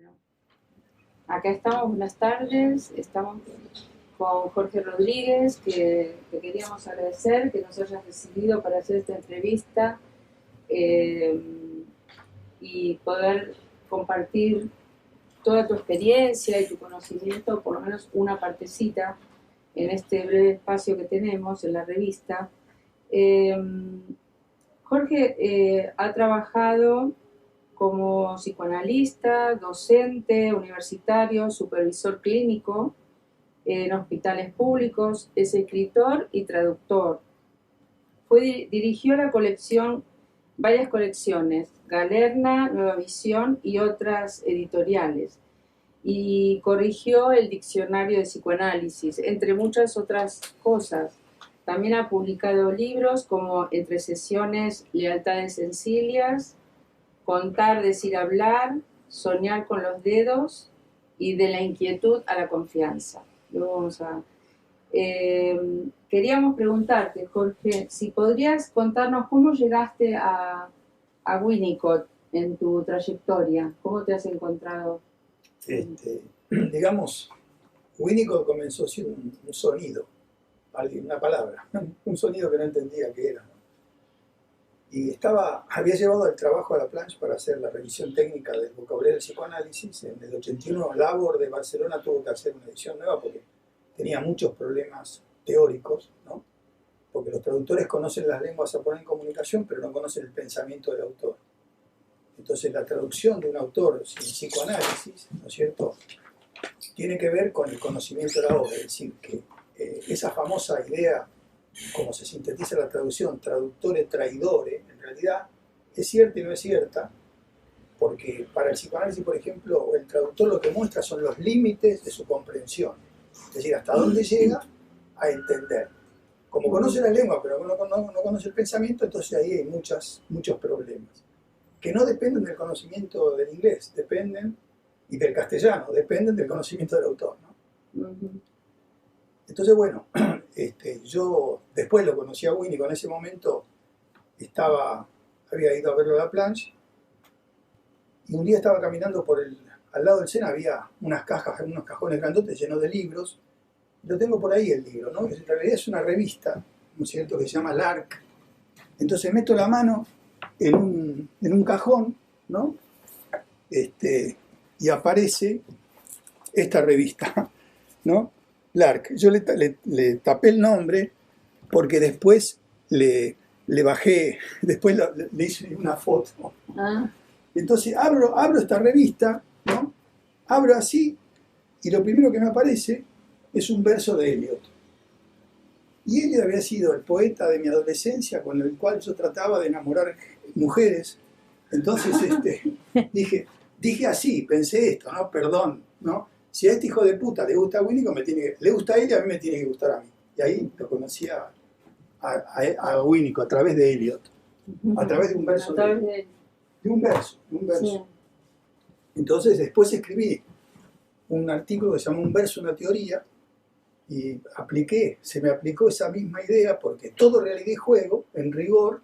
Bueno, acá estamos, buenas tardes, estamos con Jorge Rodríguez, que te queríamos agradecer que nos hayas recibido para hacer esta entrevista eh, y poder compartir toda tu experiencia y tu conocimiento, por lo menos una partecita, en este breve espacio que tenemos en la revista. Jorge ha trabajado como psicoanalista, docente, universitario, supervisor clínico en hospitales públicos, es escritor y traductor. Dirigió la colección, varias colecciones, Galerna, Nueva Visión y otras editoriales. Y corrigió el diccionario de psicoanálisis, entre muchas otras cosas. También ha publicado libros como Entre sesiones, Lealtades sencillas, Contar, decir, hablar, Soñar con los dedos y De la inquietud a la confianza. Luego vamos a... queríamos preguntarte, Jorge, si podrías contarnos cómo llegaste a Winnicott en tu trayectoria, cómo te has encontrado. Digamos, Winnicott comenzó siendo un sonido, una palabra, un sonido que no entendía qué era. Y había llevado el trabajo a la plancha para hacer la revisión técnica del vocabulario del psicoanálisis. En el 81 Labor de Barcelona tuvo que hacer una edición nueva porque tenía muchos problemas teóricos, ¿no? Porque los traductores conocen las lenguas a poner en comunicación, pero no conocen el pensamiento del autor. Entonces la traducción de un autor sin psicoanálisis, ¿no es cierto?, tiene que ver con el conocimiento de la obra. Es decir, que esa famosa idea, como se sintetiza la traducción, traductore traidore, en realidad es cierta y no es cierta, porque para el psicoanálisis, por ejemplo, el traductor lo que muestra son los límites de su comprensión, es decir, hasta dónde llega a entender. Como conoce la lengua, pero no conoce el pensamiento, entonces ahí hay muchos problemas, que no dependen del conocimiento del inglés, dependen, y del castellano, dependen del conocimiento del autor, ¿no? Entonces, bueno, yo después lo conocí a Winnicott. En ese momento había ido a verlo a la plancha, y un día estaba caminando al lado del Sena, había unos cajones grandotes llenos de libros. Lo tengo por ahí el libro, ¿no? En realidad es una revista, ¿no es cierto?, que se llama Lark. Entonces meto la mano en un cajón, ¿no? Y aparece esta revista, ¿no? Lark. Yo le tapé el nombre porque después le bajé, después le hice una foto. Entonces abro esta revista, ¿no? Abro así y lo primero que me aparece es un verso de Eliot. Y Eliot había sido el poeta de mi adolescencia con el cual yo trataba de enamorar mujeres. Entonces dije así, pensé esto, ¿no? Perdón, ¿no? Si a este hijo de puta le gusta a Winnicott, le gusta a él y a mí me tiene que gustar a mí. Y ahí lo conocí a Winnicott a través de Eliot, a través de un verso. De un verso. Sí. Entonces después escribí un artículo que se llama Un verso, una teoría, y se me aplicó esa misma idea porque todo realidad y juego, en rigor,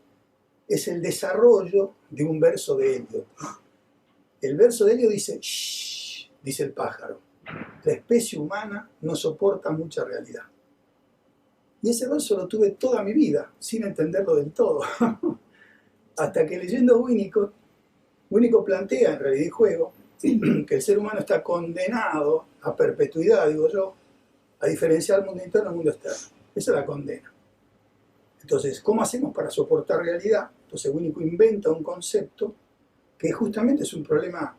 es el desarrollo de un verso de Eliot. El verso de Eliot dice, shh, dice el pájaro, la especie humana no soporta mucha realidad. Y ese verso lo tuve toda mi vida, sin entenderlo del todo. Hasta que leyendo Winnicott plantea en Realidad y Juego que el ser humano está condenado a perpetuidad, digo yo, a diferenciar el mundo interno del mundo externo. Esa es la condena. Entonces, ¿cómo hacemos para soportar realidad? Entonces Winnicott inventa un concepto que justamente es un problema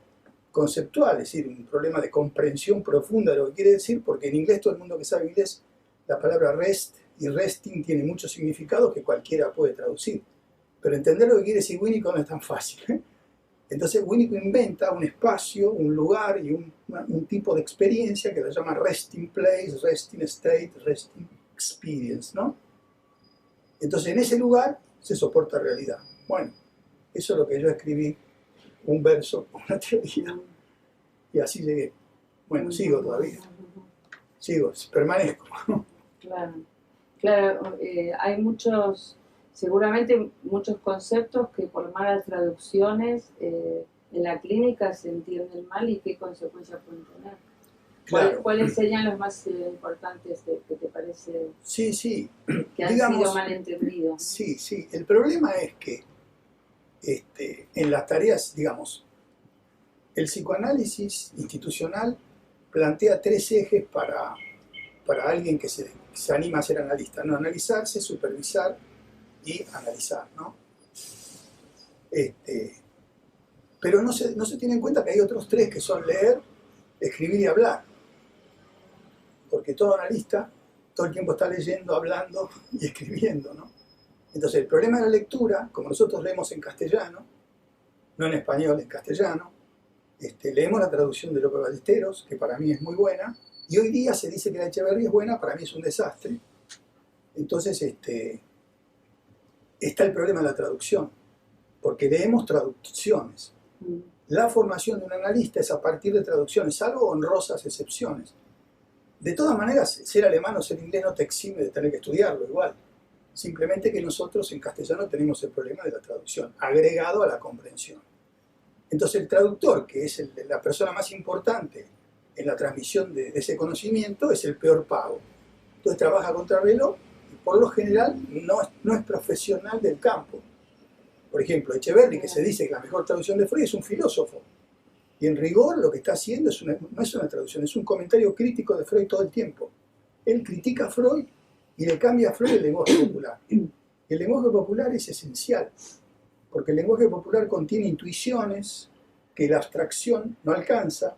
conceptual, es decir, un problema de comprensión profunda de lo que quiere decir, porque en inglés, todo el mundo que sabe inglés, la palabra rest y resting tiene muchos significados que cualquiera puede traducir. Pero entender lo que quiere decir Winnicott no es tan fácil, ¿eh? Entonces Winnicott inventa un espacio, un lugar y un tipo de experiencia que lo llama resting place, resting state, resting experience, ¿no? Entonces en ese lugar se soporta realidad. Bueno, eso es lo que yo escribí, un verso, una teoría, y así llegué. Bueno, sigo todavía, permanezco. Claro, hay seguramente muchos conceptos que por malas traducciones en la clínica se entienden mal y qué consecuencias pueden tener. Claro. ¿Cuáles serían los más importantes que te parece Sí, sí. que han sido mal entendidos? Sí, sí. El problema es que en las tareas, digamos, el psicoanálisis institucional plantea 3 ejes para alguien que se anima a ser analista, ¿no? Analizarse, supervisar y analizar, ¿no? Pero no se tiene en cuenta que hay otros 3 que son leer, escribir y hablar. Porque todo analista todo el tiempo está leyendo, hablando y escribiendo, ¿no? Entonces el problema de la lectura, como nosotros leemos en castellano, no en español, en castellano, leemos la traducción de Lope Ballesteros, que para mí es muy buena, y hoy día se dice que la Echeverría es buena, para mí es un desastre. Entonces está el problema de la traducción, porque leemos traducciones. La formación de un analista es a partir de traducciones, salvo honrosas excepciones. De todas maneras, ser alemán o ser inglés no te exime de tener que estudiarlo igual. Simplemente que nosotros en castellano tenemos el problema de la traducción, agregado a la comprensión. Entonces el traductor, que es la persona más importante en la transmisión de ese conocimiento, es el peor pago. Entonces trabaja contra reloj y por lo general no es profesional del campo. Por ejemplo, Echeverry, que se dice que la mejor traducción de Freud, es un filósofo. Y en rigor lo que está haciendo no es una traducción, es un comentario crítico de Freud todo el tiempo. Él critica a Freud y le cambia a Freud el lenguaje popular. El lenguaje popular es esencial, porque el lenguaje popular contiene intuiciones que la abstracción no alcanza.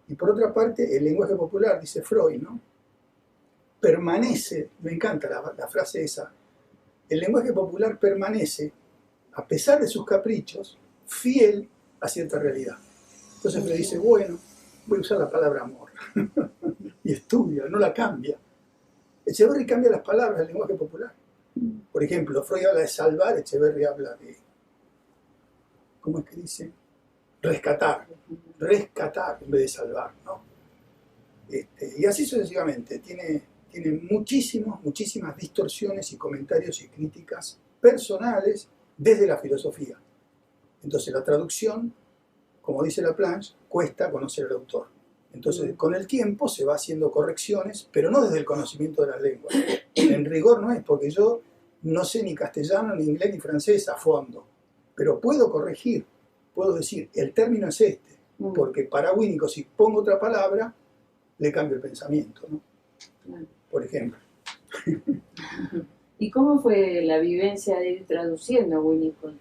Y por otra parte, el lenguaje popular, dice Freud, ¿no? Permanece, me encanta la frase esa, el lenguaje popular permanece, a pesar de sus caprichos, fiel a cierta realidad. Entonces Freud dice, bueno, voy a usar la palabra amor. Y estudia, no la cambia. Echeverry cambia las palabras del lenguaje popular. Por ejemplo, Freud habla de salvar, Echeverry habla de, ¿cómo es que dice? Rescatar en vez de salvar, ¿no? Y así sucesivamente. Tiene muchísimas distorsiones y comentarios y críticas personales desde la filosofía. Entonces la traducción, como dice Laplanche, cuesta conocer al autor. Entonces con el tiempo se va haciendo correcciones, pero no desde el conocimiento de las lenguas. En rigor no es, porque yo no sé ni castellano, ni inglés, ni francés a fondo. Pero puedo corregir, puedo decir, el término es este, porque para Winnicott, si pongo otra palabra, le cambio el pensamiento, ¿no? Por ejemplo. ¿Y cómo fue la vivencia de ir traduciendo a Winnicott?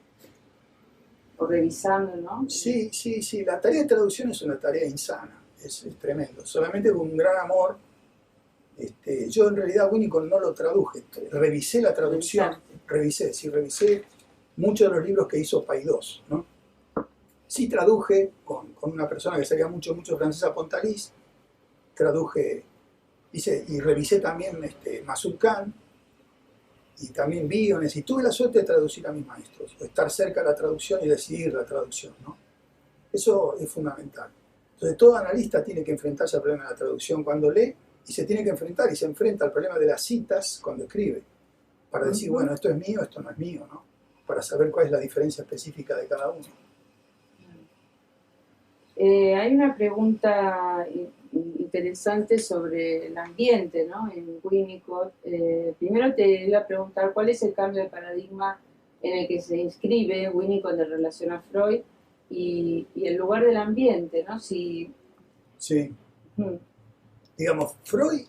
O revisando, ¿no? Sí, la tarea de traducción es una tarea insana, es tremendo. Solamente con un gran amor. Yo en realidad Winnicott no lo traduje, revisé la traducción, revisé muchos de los libros que hizo Paidós, ¿no? Sí traduje con una persona que sabía mucho francés, a Pontalis, traduje, y revisé también Mazurcán, y también Biones, y tuve la suerte de traducir a mis maestros, o estar cerca de la traducción y decidir la traducción, ¿no? Eso es fundamental. Entonces todo analista tiene que enfrentarse al problema de la traducción cuando lee, y se tiene que enfrentar, y se enfrenta al problema de las citas cuando escribe, para decir, bueno, esto es mío, esto no es mío, ¿no? Para saber cuál es la diferencia específica de cada uno. Hay una pregunta interesante sobre el ambiente, ¿no? En Winnicott. Primero te iba a preguntar cuál es el cambio de paradigma en el que se inscribe Winnicott en relación a Freud y el lugar del ambiente, ¿no? Sí. Digamos, Freud,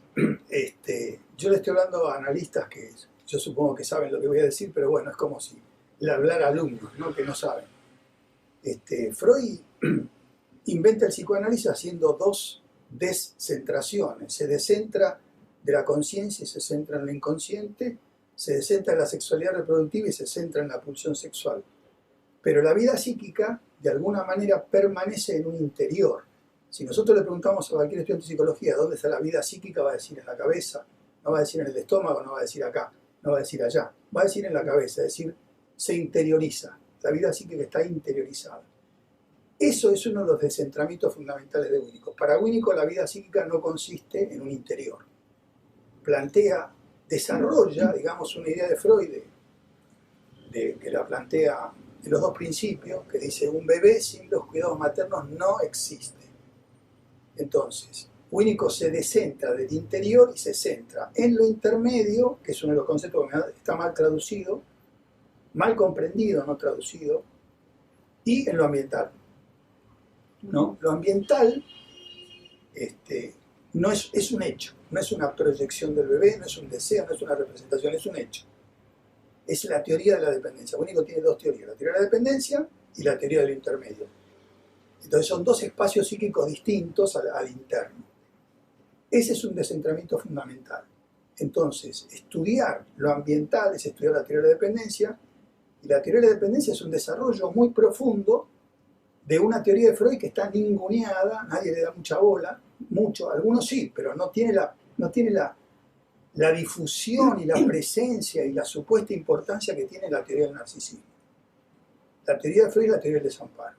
yo le estoy hablando a analistas que yo supongo que saben lo que voy a decir, pero bueno, es como si le hablara a alumnos, ¿no? Que no saben. Freud inventa el psicoanálisis haciendo 2 descentraciones. Se descentra de la conciencia y se centra en lo inconsciente, se descentra en la sexualidad reproductiva y se centra en la pulsión sexual. Pero la vida psíquica, de alguna manera, permanece en un interior. Si nosotros le preguntamos a cualquier estudiante de psicología dónde está la vida psíquica, va a decir en la cabeza, no va a decir en el estómago, no va a decir acá, no va a decir allá, va a decir en la cabeza, es decir, se interioriza. La vida psíquica está interiorizada. Eso es uno de los descentramientos fundamentales de Winnicott. Para Winnicott la vida psíquica no consiste en un interior. Desarrolla, digamos, una idea de Freud que la plantea de los dos principios, que dice un bebé sin los cuidados maternos no existe. Entonces, Winnicott se descentra del interior y se centra en lo intermedio, que es uno de los conceptos que está mal traducido, mal comprendido, no traducido, y en lo ambiental, ¿no? Lo ambiental no es un hecho, no es una proyección del bebé, no es un deseo, no es una representación, es un hecho. Es la teoría de la dependencia. Winnicott tiene dos teorías, la teoría de la dependencia y la teoría del intermedio. Entonces son dos espacios psíquicos distintos al interno. Ese es un descentramiento fundamental. Entonces, estudiar lo ambiental es estudiar la teoría de la dependencia, y la teoría de la dependencia es un desarrollo muy profundo de una teoría de Freud que está ninguneada, nadie le da mucha bola, mucho, algunos sí, pero no tiene la difusión y la presencia y la supuesta importancia que tiene la teoría del narcisismo. La teoría de Freud es la teoría del desamparo.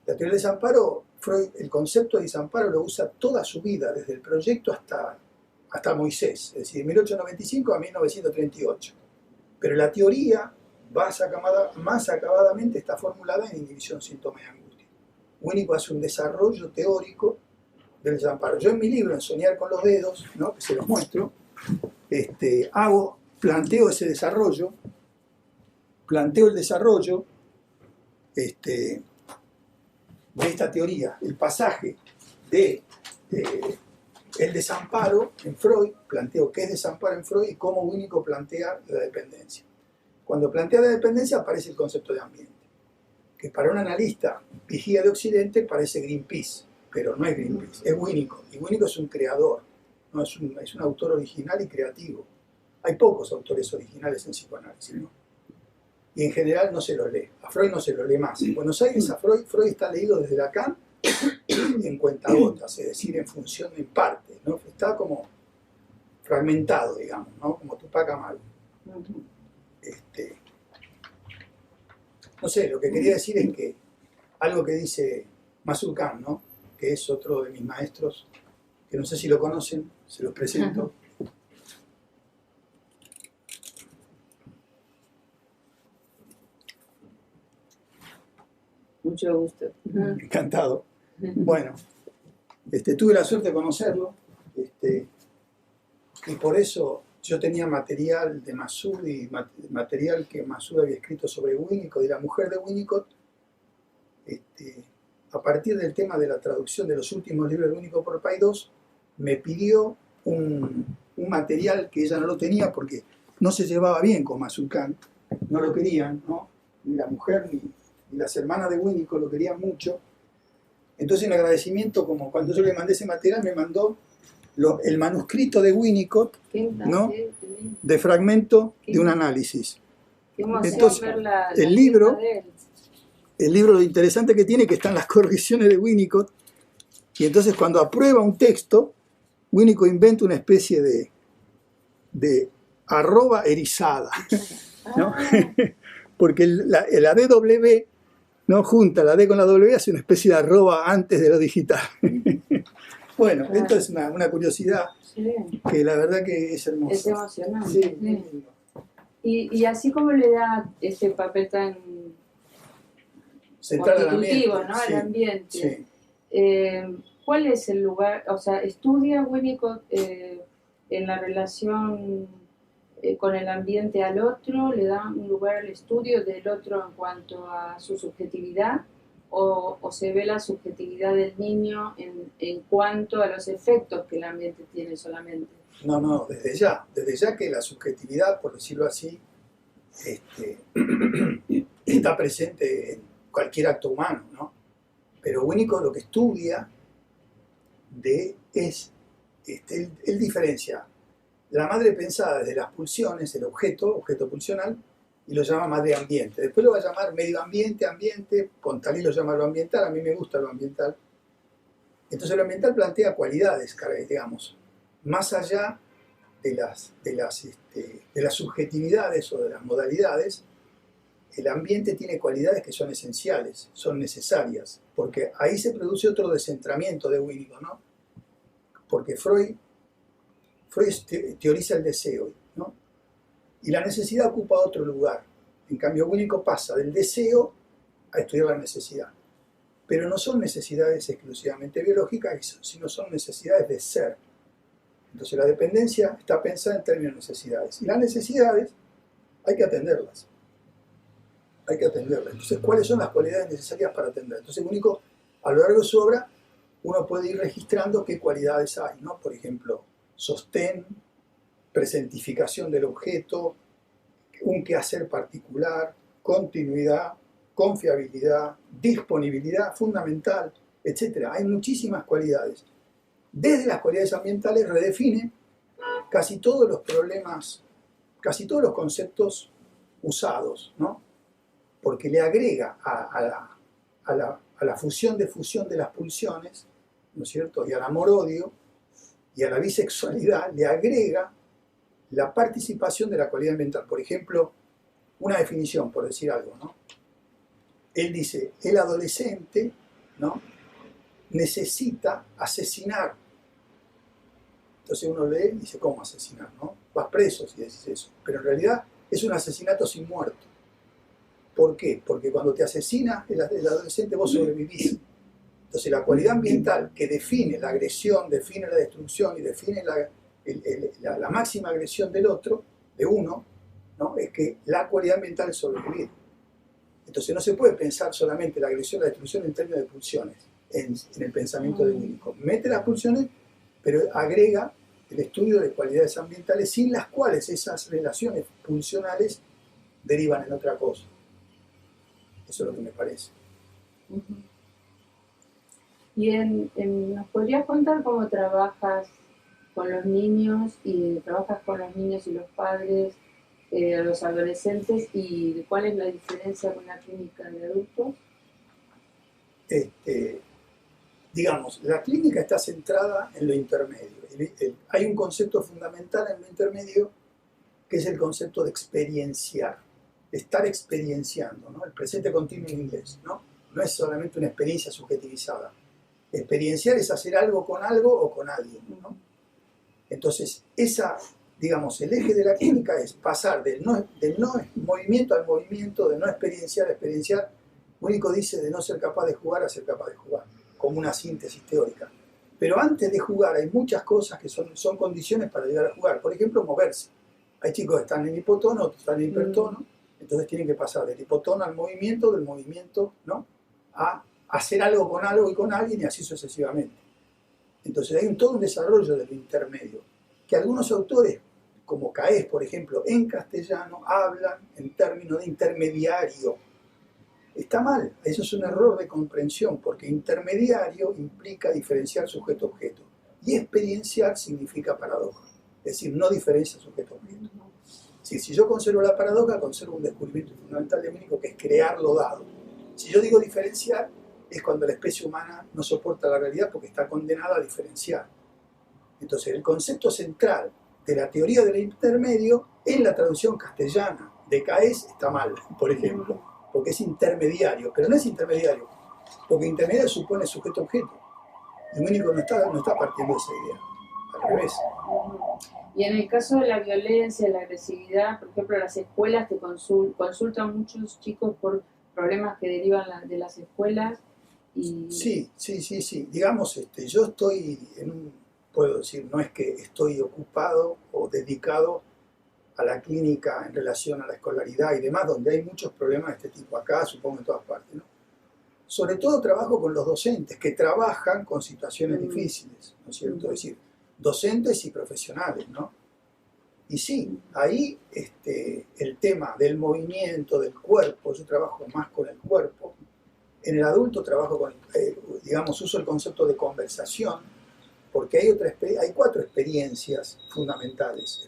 La teoría del desamparo, Freud, el concepto de desamparo lo usa toda su vida, desde el proyecto hasta Moisés, es decir, de 1895 a 1938. Pero la teoría más acabadamente está formulada en Inhibición, Síntoma y Angustia. Winnicott hace un desarrollo teórico del desamparo. Yo en mi libro, en Soñar con los dedos, ¿no?, que se los muestro, planteo ese desarrollo, planteo el desarrollo de esta teoría, el pasaje de el desamparo en Freud, planteo qué es desamparo en Freud y cómo Winnicott plantea la dependencia. Cuando plantea la dependencia aparece el concepto de ambiente, que para un analista vigía de Occidente parece Greenpeace, pero no es Greenpeace, es Winnicott. Y Winnicott es un creador, ¿no? Es un autor original y creativo. Hay pocos autores originales en psicoanálisis, ¿no? Y en general no se lo lee. A Freud no se lo lee más. En Buenos Aires a Freud está leído desde Lacan en cuentagotas, es decir, en función, en parte, ¿no? Está como fragmentado, digamos, ¿no? Como Tupac Amaru. No sé, lo que quería decir es que algo que dice Mazurkan, ¿no?, que es otro de mis maestros, que no sé si lo conocen, se los presento. Mucho gusto. Encantado. Bueno, tuve la suerte de conocerlo, y por eso yo tenía material de Masud y material que Masud había escrito sobre Winnicott y la mujer de Winnicott, a partir del tema de la traducción de los últimos libros de Winnicott por Paidós, me pidió un material que ella no lo tenía porque no se llevaba bien con Mazurkan, no lo querían, ¿no? Ni la mujer ni las hermanas de Winnicott lo querían mucho. Entonces, en agradecimiento, como cuando yo le mandé ese material, me mandó el manuscrito de Winnicott, ¿no?, de fragmento de un análisis. Entonces, el libro, lo interesante que tiene es que están las correcciones de Winnicott, y entonces cuando aprueba un texto, Winnicott inventa una especie de arroba erizada, ¿no? Porque la DW, ¿no?, junta la D con la W, hace una especie de arroba antes de lo digital. Bueno, esto es una curiosidad, sí, que la verdad que es hermosa. Es emocionante. Sí, muy lindo. Y así como le da ese papel tan constitutivo, ¿no?, sí, al ambiente, sí. ¿Cuál es el lugar? O sea, ¿estudia Winnicott en la relación con el ambiente al otro? ¿Le da un lugar al estudio del otro en cuanto a su subjetividad? ¿O se ve la subjetividad del niño en cuanto a los efectos que el ambiente tiene solamente? No, desde ya que la subjetividad, por decirlo así, está presente en cualquier acto humano, ¿no? Pero Winnicott lo que estudia es, él diferencia la madre pensada desde las pulsiones, el objeto pulsional, y lo llama madre ambiente. Después lo va a llamar medio ambiente, Pontalí lo llama lo ambiental, a mí me gusta lo ambiental. Entonces lo ambiental plantea cualidades, digamos, más allá de las subjetividades o de las modalidades. El ambiente tiene cualidades que son esenciales, son necesarias, porque ahí se produce otro descentramiento de Winnicott, ¿no? Porque Freud teoriza el deseo, ¿no? Y la necesidad ocupa otro lugar En cambio, Winnicott pasa del deseo a estudiar la necesidad. Pero no son necesidades exclusivamente biológicas, sino son necesidades de ser. Entonces la dependencia está pensada en términos de necesidades. Y las necesidades hay que atenderlas. Hay que atenderlas. Entonces, ¿cuáles son las cualidades necesarias para atender? Entonces, Winnicott, a lo largo de su obra, uno puede ir registrando qué cualidades hay, ¿no? Por ejemplo, sostén, presentificación del objeto, un quehacer particular, continuidad, confiabilidad, disponibilidad fundamental, etc. Hay muchísimas cualidades. Desde las cualidades ambientales redefine casi todos los problemas, casi todos los conceptos usados, ¿no? Porque le agrega a la fusión de las pulsiones, ¿no es cierto? Y al amor-odio y a la bisexualidad le agrega la participación de la cualidad ambiental. Por ejemplo, una definición, por decir algo, ¿no? Él dice, el adolescente, ¿no?, necesita asesinar. Entonces uno lee y dice, ¿cómo asesinar? ¿No? Vas preso si decís eso. Pero en realidad es un asesinato sin muerto. ¿Por qué? Porque cuando te asesina el adolescente vos sobrevivís. Entonces la cualidad ambiental que define la agresión, define la destrucción y define la máxima agresión del otro, de uno, ¿no?, es que la cualidad ambiental es sobrevivir. Entonces no se puede pensar solamente la agresión, la destrucción en términos de pulsiones en el pensamiento de Winnicott. Mete las pulsiones, pero agrega el estudio de cualidades ambientales sin las cuales esas relaciones pulsionales derivan en otra cosa. Eso es lo que me parece. Y ¿nos podrías contar cómo trabajas con los niños y los padres, los adolescentes, y cuál es la diferencia con la clínica de adultos? Digamos, la clínica está centrada en lo intermedio. Hay un concepto fundamental en lo intermedio que es el concepto de experienciar, de estar experienciando, ¿no? El presente continuo en inglés, ¿no? No es solamente una experiencia subjetivizada. Experienciar es hacer algo o con alguien, ¿no? Entonces, digamos, el eje de la clínica es pasar del no movimiento al movimiento, de no experienciar a experienciar. Winnicott dice de no ser capaz de jugar a ser capaz de jugar, como una síntesis teórica. Pero antes de jugar hay muchas cosas que son condiciones para llegar a jugar. Por ejemplo, moverse. Hay chicos que están en hipotono, otros están en hipertono, entonces tienen que pasar del hipotono al movimiento, del movimiento, ¿no?, a hacer algo y con alguien, y así sucesivamente. Entonces hay todo un desarrollo del intermedio, que algunos autores, como Caes, por ejemplo, en castellano, hablan en términos de intermediario. Está mal, eso es un error de comprensión, porque intermediario implica diferenciar sujeto-objeto, y experienciar significa paradoja, es decir, no diferencia sujeto-objeto. Si yo conservo la paradoja, conservo un descubrimiento fundamental de Winnicott, que es crear lo dado. Si yo digo diferenciar, es cuando la especie humana no soporta la realidad porque está condenada a diferenciar. Entonces, el concepto central de la teoría del intermedio en la traducción castellana de Caes está mal, por ejemplo, porque es intermediario, pero no es intermediario, porque intermediario supone sujeto-objeto. Y Winnicott no está partiendo de esa idea, al revés. Y en el caso de la violencia, la agresividad, por ejemplo, las escuelas te consultan muchos chicos por problemas que derivan de las escuelas. Sí. Digamos, yo estoy puedo decir, no es que estoy ocupado o dedicado a la clínica en relación a la escolaridad y demás, donde hay muchos problemas de este tipo, acá, supongo, en todas partes, ¿no? Sobre todo trabajo con los docentes que trabajan con situaciones difíciles, ¿no es cierto? Es decir, docentes y profesionales, ¿no? Y sí, ahí el tema del movimiento, del cuerpo, yo trabajo más con el cuerpo. En el adulto trabajo uso el concepto de conversación, porque hay 4 experiencias fundamentales.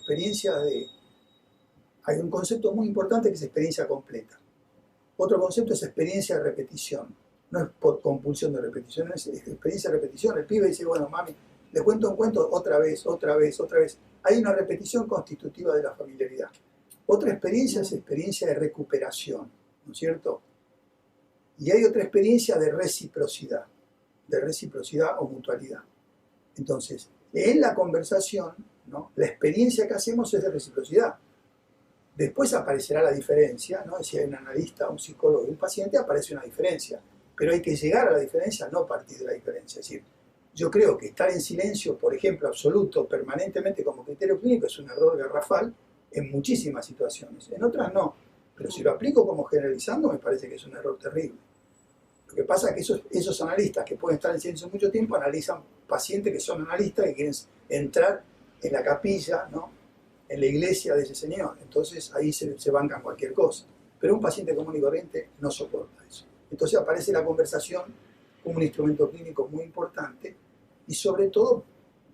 Hay un concepto muy importante que es experiencia completa. Otro concepto es experiencia de repetición. No es por compulsión de repetición, es experiencia de repetición. El pibe dice, bueno, mami, le cuento un cuento otra vez. Hay una repetición constitutiva de la familiaridad. Otra experiencia es experiencia de recuperación, ¿no es cierto? Y hay otra experiencia de reciprocidad o mutualidad. Entonces, en la conversación, ¿no?, la experiencia que hacemos es de reciprocidad. Después aparecerá la diferencia, ¿no? Si hay un analista, un psicólogo y un paciente, aparece una diferencia. Pero hay que llegar a la diferencia, no partir de la diferencia. Es decir, yo creo que estar en silencio, por ejemplo, absoluto, permanentemente como criterio clínico, es un error garrafal en muchísimas situaciones. En otras no. Pero si lo aplico como generalizando, me parece que es un error terrible. Lo que pasa es que esos analistas que pueden estar en silencio mucho tiempo analizan pacientes que son analistas que quieren entrar en la capilla, ¿no? En la iglesia de ese señor. Entonces ahí se bancan cualquier cosa. Pero un paciente común y corriente no soporta eso. Entonces aparece la conversación como un instrumento clínico muy importante y sobre todo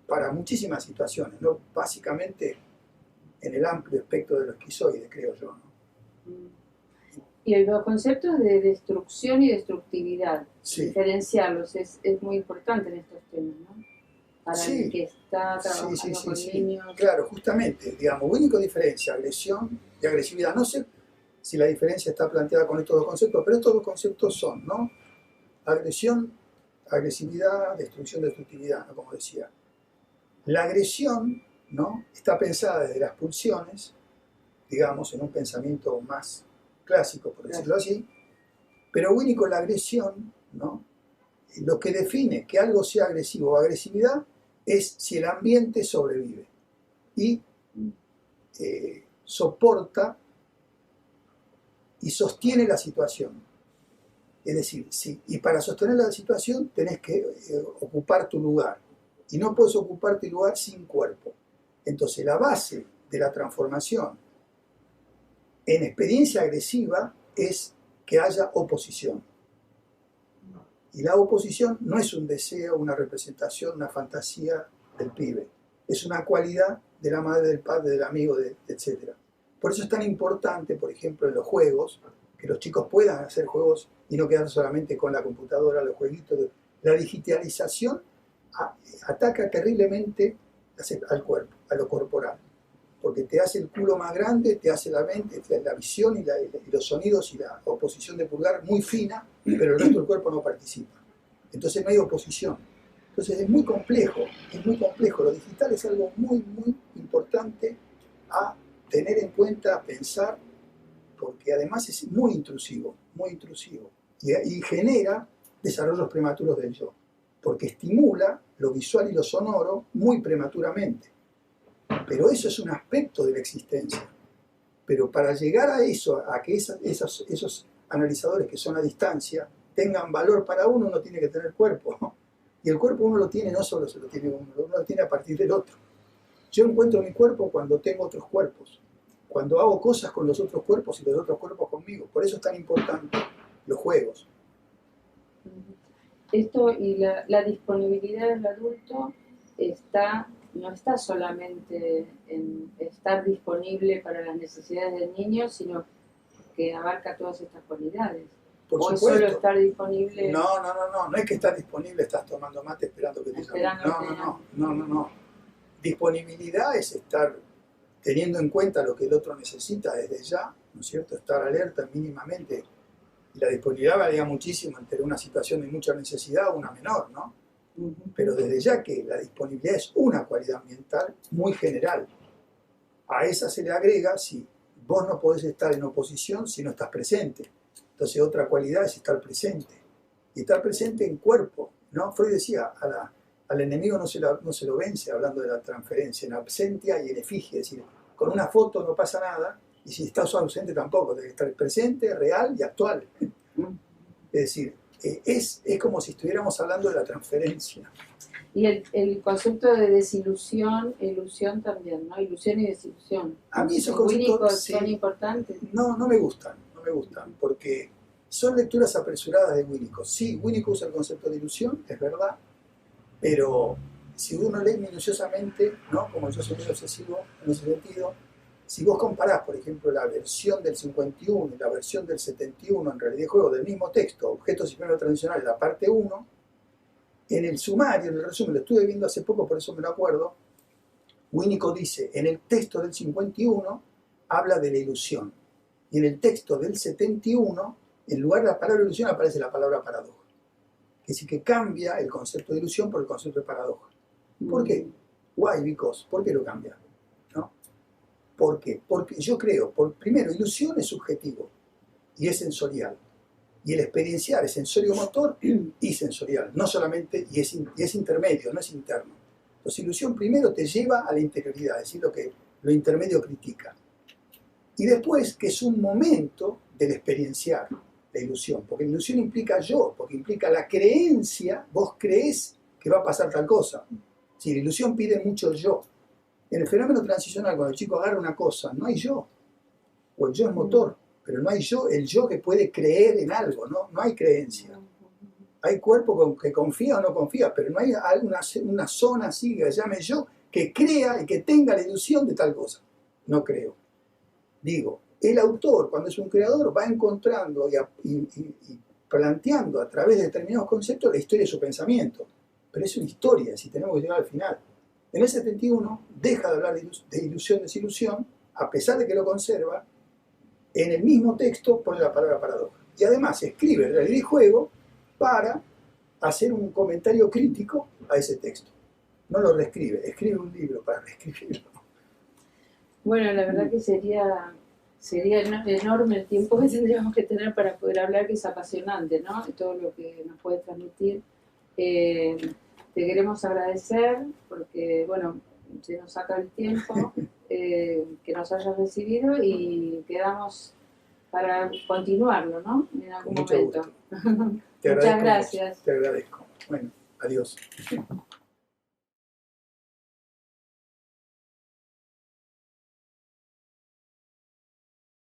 para muchísimas situaciones, ¿no? Básicamente en el amplio espectro de lo esquizoide, creo yo, ¿no? Y los conceptos de destrucción y destructividad, Sí. Diferenciarlos es muy importante en estos temas, ¿no? Para Sí. el que está trabajando con niños. Claro, justamente, digamos, único diferencia, agresión y agresividad. No sé si la diferencia está planteada con estos dos conceptos, pero estos dos conceptos son, ¿no? Agresión, agresividad, destrucción, destructividad, ¿no? Como decía. La agresión, ¿no? Está pensada desde las pulsiones, digamos, en un pensamiento más clásico, por decirlo así, pero único la agresión, ¿no? Lo que define que algo sea agresivo o agresividad es si el ambiente sobrevive y soporta y sostiene la situación. Es decir, sí, y para sostener la situación tenés que ocupar tu lugar. Y no puedes ocupar tu lugar sin cuerpo. Entonces la base de la transformación en experiencia agresiva es que haya oposición. Y la oposición no es un deseo, una representación, una fantasía del pibe. Es una cualidad de la madre, del padre, del amigo, etc. Por eso es tan importante, por ejemplo, en los juegos, que los chicos puedan hacer juegos y no quedarse solamente con la computadora, los jueguitos. La digitalización ataca terriblemente al cuerpo, a lo corporal. Porque te hace el culo más grande, te hace la mente, la visión y los sonidos y la oposición de pulgar muy fina, pero el resto del cuerpo no participa. Entonces no hay oposición. Entonces es muy complejo, es muy complejo. Lo digital es algo muy, muy importante a tener en cuenta, a pensar, porque además es muy intrusivo, y genera desarrollos prematuros del yo, porque estimula lo visual y lo sonoro muy prematuramente. Pero eso es un aspecto de la existencia. Pero para llegar a eso, a que esos analizadores que son a distancia tengan valor para uno tiene que tener cuerpo. Y el cuerpo uno lo tiene, no solo se lo tiene uno lo tiene a partir del otro. Yo encuentro mi cuerpo cuando tengo otros cuerpos, cuando hago cosas con los otros cuerpos y los otros cuerpos conmigo. Por eso es tan importante los juegos. Esto y la disponibilidad del adulto no está solamente en estar disponible para las necesidades del niño, sino que abarca todas estas cualidades. Por o supuesto. Es solo estar disponible. No es que estás disponible, estás tomando mate esperando que te llamen. No. Disponibilidad es estar teniendo en cuenta lo que el otro necesita desde ya, ¿no es cierto? Estar alerta mínimamente. Y la disponibilidad varía muchísimo entre una situación de mucha necesidad o una menor, ¿no? Pero desde ya que la disponibilidad es una cualidad ambiental muy general. A esa se le agrega si vos no podés estar en oposición si no estás presente. Entonces otra cualidad es estar presente. Y estar presente en cuerpo, ¿no? Freud decía, al enemigo no se lo vence, hablando de la transferencia, en absentia y en efigie. Es decir, con una foto no pasa nada, y si estás ausente tampoco, debe estar presente, real y actual. Es decir, es como si estuviéramos hablando de la transferencia. Y el concepto de desilusión, ilusión también, ¿no? Ilusión y desilusión. A mí esos conceptos son importantes. No me gustan, porque son lecturas apresuradas de Winnicott. Sí, Winnicott usa el concepto de ilusión, es verdad, pero si uno lee minuciosamente, ¿no? Como yo soy muy obsesivo en ese sentido, si vos comparás, por ejemplo, la versión del 51 y la versión del 71 en realidad de juego del mismo texto, objetos y fenómenos tradicionales, la parte 1, en el sumario, en el resumen, lo estuve viendo hace poco, por eso me lo acuerdo, Winnicott dice, en el texto del 51 habla de la ilusión, y en el texto del 71, en lugar de la palabra ilusión aparece la palabra paradoja. Es decir, que cambia el concepto de ilusión por el concepto de paradoja. ¿Por qué? Why? Because. ¿Por qué lo cambia? ¿No? ¿Por qué? Porque yo creo, primero, ilusión es subjetivo y es sensorial. Y el experienciar es sensorio-motor y sensorial, no solamente, y es intermedio, no es interno. Entonces, ilusión primero te lleva a la interioridad, es decir, lo intermedio critica. Y después, que es un momento del experienciar la ilusión, porque la ilusión implica yo, porque implica la creencia, vos creés que va a pasar tal cosa. Si la ilusión pide mucho yo. En el fenómeno transicional, cuando el chico agarra una cosa, no hay yo, o el yo es motor, pero no hay yo, el yo que puede creer en algo, no hay creencia. Hay cuerpo que confía o no confía, pero no hay una zona así que se llame yo, que crea y que tenga la ilusión de tal cosa. No creo. Digo, el autor, cuando es un creador, va encontrando y planteando a través de determinados conceptos la historia de su pensamiento. Pero es una historia, si tenemos que llegar al final. En el 71 deja de hablar de ilusión, desilusión, a pesar de que lo conserva, en el mismo texto pone la palabra paradoja. Y además escribe Realidad y Juego para hacer un comentario crítico a ese texto. No lo reescribe, escribe un libro para reescribirlo. Bueno, la verdad que sería enorme el tiempo que tendríamos que tener para poder hablar, que es apasionante, ¿no? Todo lo que nos puede transmitir. Te queremos agradecer porque, bueno, se nos saca el tiempo, que nos hayas recibido y quedamos para continuarlo, ¿no? En algún momento. Mucho gusto. Muchas gracias. Te agradezco. Bueno, adiós.